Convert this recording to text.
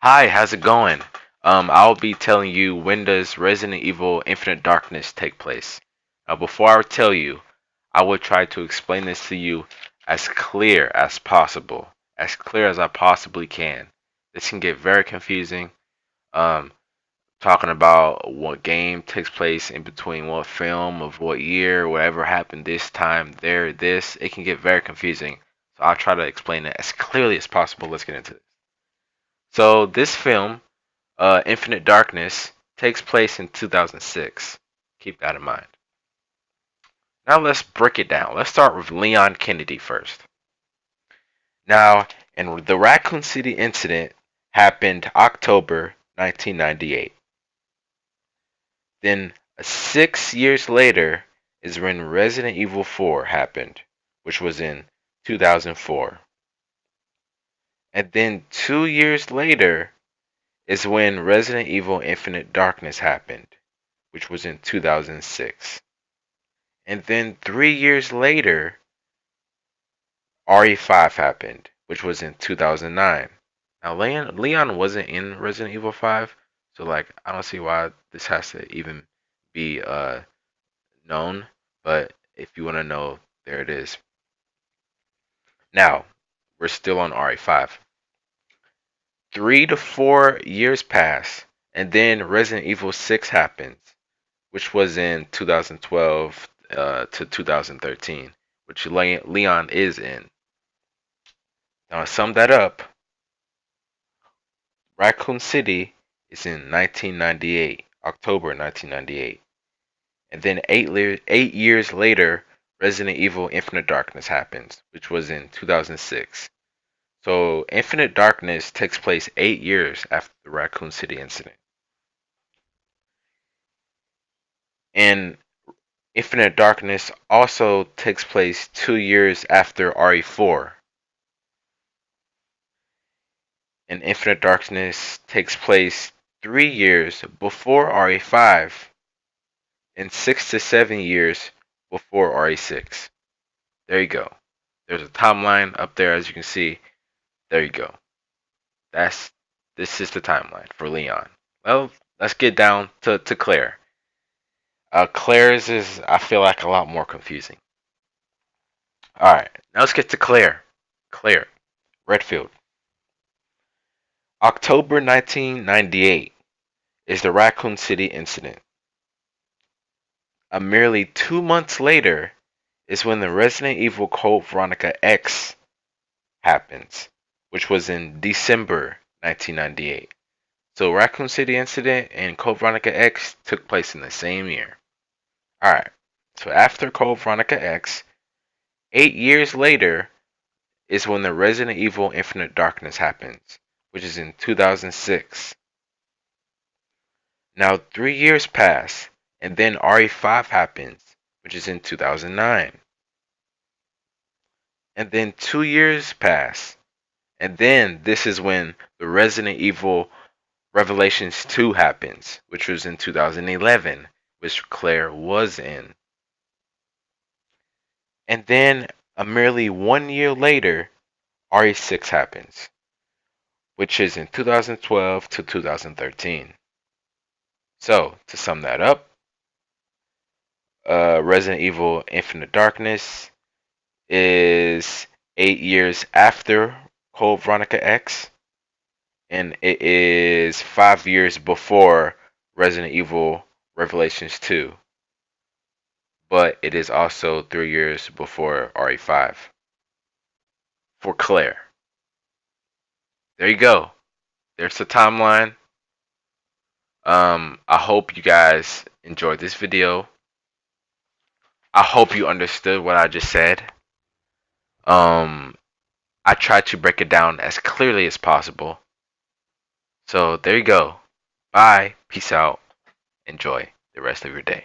Hi, how's it going? I'll be telling you when does Resident Evil Infinite Darkness take place. Now, before I tell you, I will try to explain this to you as clear as possible, as clear as I possibly can. This can get very confusing. Um, Talking about what game takes place in between what film of what year, whatever happened this time, there, this, it can get very confusing. So I'll try to explain it as clearly as possible. Let's get into it. So this film Infinite Darkness takes place in 2006. Keep that in mind. Now let's break it down. Let's start with Leon Kennedy first. Now, and the Raccoon City incident happened October 1998. Then 6 years later is when Resident Evil 4 happened, which was in 2004. And then 2 years later is when Resident Evil Infinite Darkness happened, which was in 2006. And then 3 years later, RE5 happened, which was in 2009. Now, Leon wasn't in Resident Evil 5, so like I don't see why this has to even be known. But if you want to know, there it is. Now, we're still on RE5. 3 to 4 years pass, and then Resident Evil 6 happens, which was in 2012 to 2013, which Leon is in. Now, to sum that up, Raccoon City is in 1998, October 1998. And then 8 years later, Resident Evil Infinite Darkness happens, which was in 2006. So, Infinite Darkness takes place 8 years after the Raccoon City incident. And Infinite Darkness also takes place 2 years after RE4. And Infinite Darkness takes place 3 years before RE5 and 6 to 7 years before RE6. There you go. There's a timeline up there as you can see. There you go. That's This is the timeline for Leon. Well, let's get down to Claire. Claire's is I feel like a lot more confusing. Alright, now let's get to Claire. Claire, Redfield. October 1998 is the Raccoon City incident. Merely 2 months later is when the Resident Evil Code Veronica X happens, which was in December 1998. So Raccoon City incident and Code Veronica X took place in the same year. Alright, so after Code Veronica X, 8 years later is when the Resident Evil Infinite Darkness happens, which is in 2006. Now 3 years pass, and then RE5 happens, which is in 2009. And then 2 years pass, and then this is when the Resident Evil Revelations 2 happens, which was in 2011, which Claire was in. And then merely 1 year later, RE6 happens, which is in 2012 to 2013. So, to sum that up, Resident Evil Infinite Darkness is 8 years after Code Veronica X, and it is 5 years before Resident Evil Revelations 2, but it is also 3 years before RE5 for Claire. There you go. There's the timeline. I hope you guys enjoyed this video. I hope you understood what I just said. Um, I tried to break it down as clearly as possible. So there you go. Bye. Peace out. Enjoy the rest of your day.